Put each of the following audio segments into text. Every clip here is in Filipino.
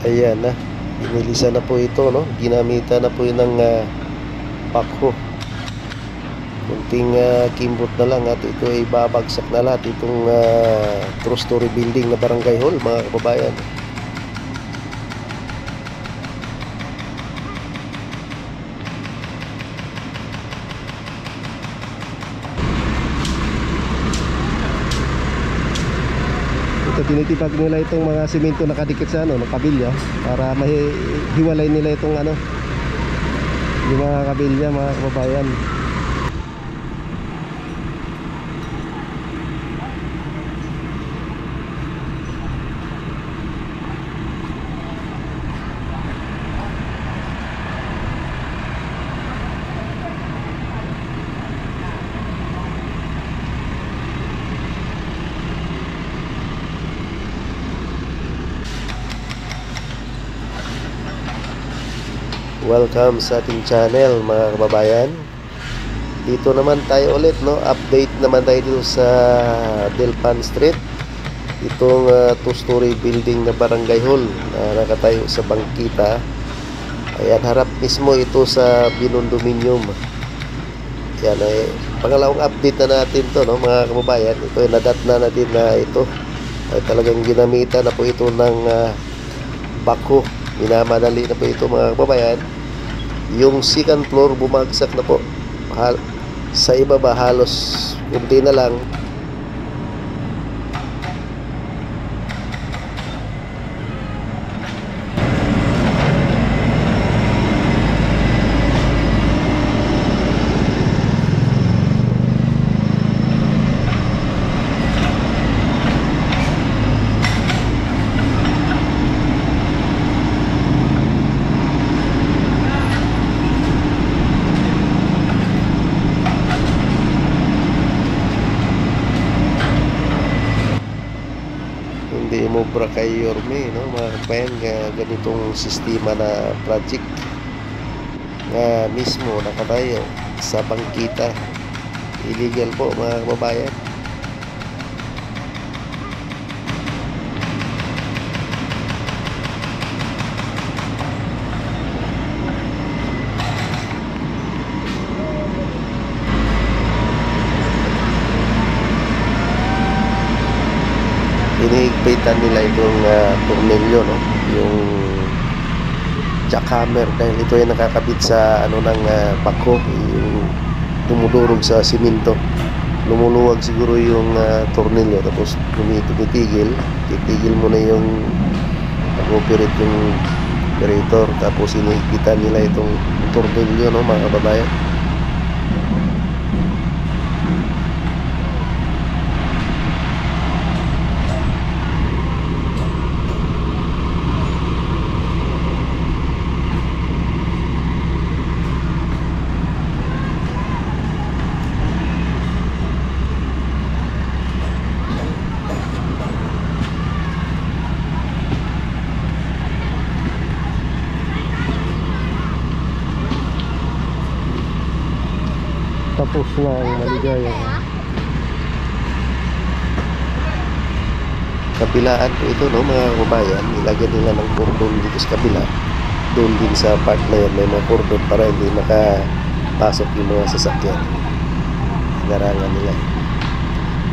Ayan na, inilisan na po ito, no? Ginamitan na po yun ng backhoe. Kunting kimbot na lang at ito ay babagsak na lahat itong true story building na barangay hall, mga kababayan. Ito, tinitibag nila itong mga simento nakadikit sa kabilya para mahiwalay nila itong yung mga kabilya, mga kababayan. Welcome sa ating channel, mga kababayan. Dito naman tayo ulit, no? Update naman tayo dito sa Delpan Street. Itong two-story building na barangay hall na nakatayo sa bangkita. Ayan, harap mismo ito sa Binondominium. Ayan, pangalawang update na natin to, no, mga kababayan. Ito ay nadat na natin na ito ay talagang ginamitan na po ito ng backhoe. Minamadali na po ito, mga kababayan. Yung second floor bumagsak na po. Sa ibaba halos kunti na lang. Hindi mo bra kay Yorme, no, mga kabayan, ganitong sistema na project nga mismo nakatayo sa bangkita. Illegal po, mga kababayan. Hinihigpitan nila itong tornilyo, no? Yung jackhammer, dahil ito ay nakakabit sa ng backhoe, yung dumudurog sa simento. Lumuluwag siguro yung tornilyo, tapos tumitigil. Titigil mo na yung nag-operate yung operator, tapos hinihigpitan nila itong tornilyo, no, mga kababayan. Tapos na ang maligaya. Kabilaan po ito, no, mga kababayan. Nilagyan nila ng cordon dito sa kabila. Doon din sa part na yun may mga cordon para hindi makapasok yung mga sasakyan. Garangan nila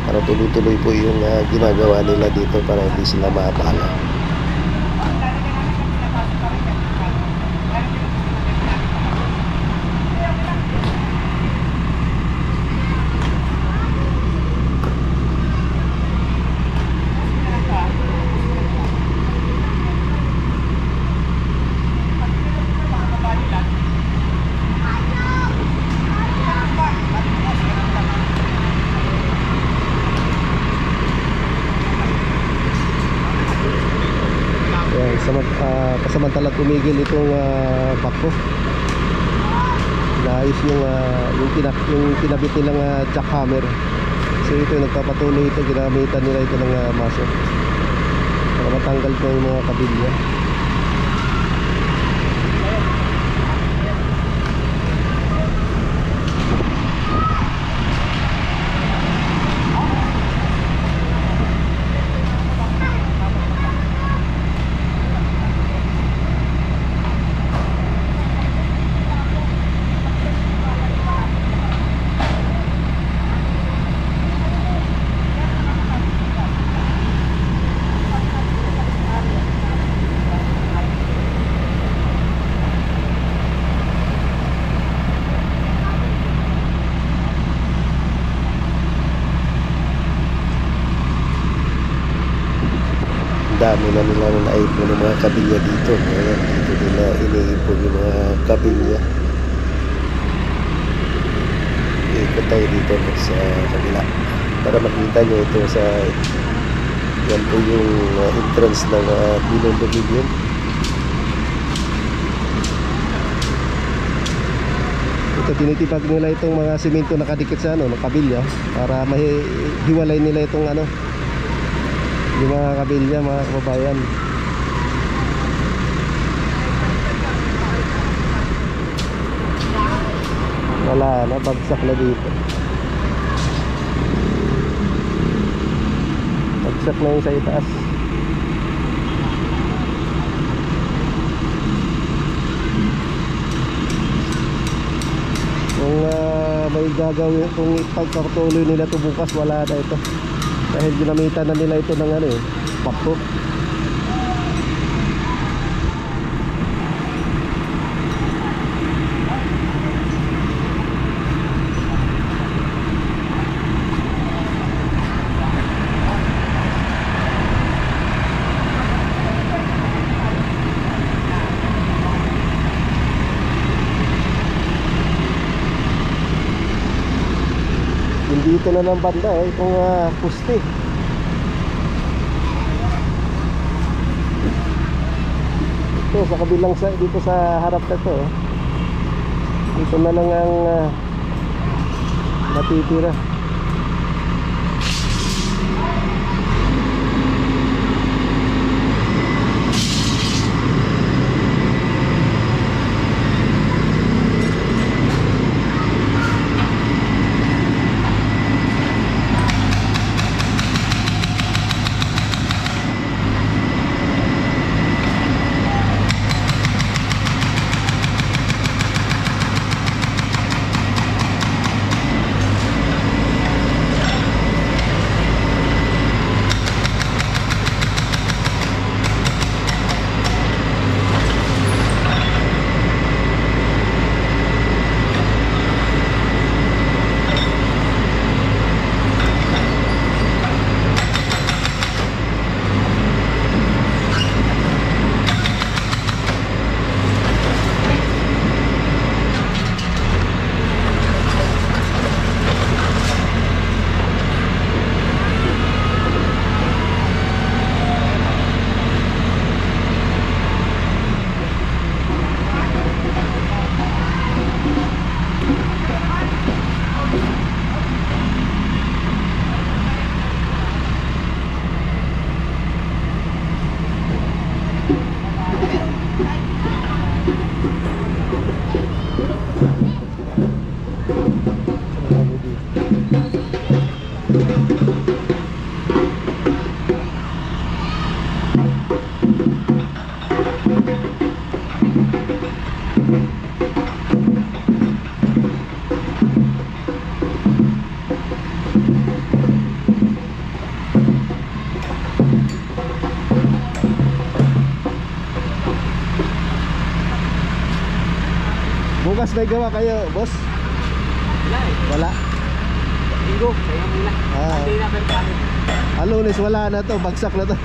para tuloy-tuloy po yung ginagawa nila dito para hindi sila maabala. Pasamantala tumigil itong backhoe. Naayos yung kinabit nilang jackhammer. So ito nagpapatuloy ito, ginamitan nila ito ng maso para matanggal ko yung mga kabilya. na nila na naipon ng mga kabilya dito. Ayan, dito nila iniipon yung mga kabilya. Ikot tayo dito sa kabila para makita nyo ito sa yan po yung entrance ng Binondo Pavilion. Ito tinitipag nila itong mga simento nakadikit sa ng kabilya para mahiwalay nila itong yung mga kabilya, mga kababayan. Wala na, bagsak na dito. Bagsak na yung sa itaas. Kung may gagawin, kung ipagpatuloy nila ito bukas, wala na ito. Dahil ginamitan na nila ito ng pakto. Dito na ng banda itong puste. Ito sa kabilang dito sa harap na to. Dito na lang ang natitira. Bukas may gawa kayo, boss? Wala eh. Wala? Linggo, kaya muna. Hindi na pero paano. Lunes wala na to, bagsak na to.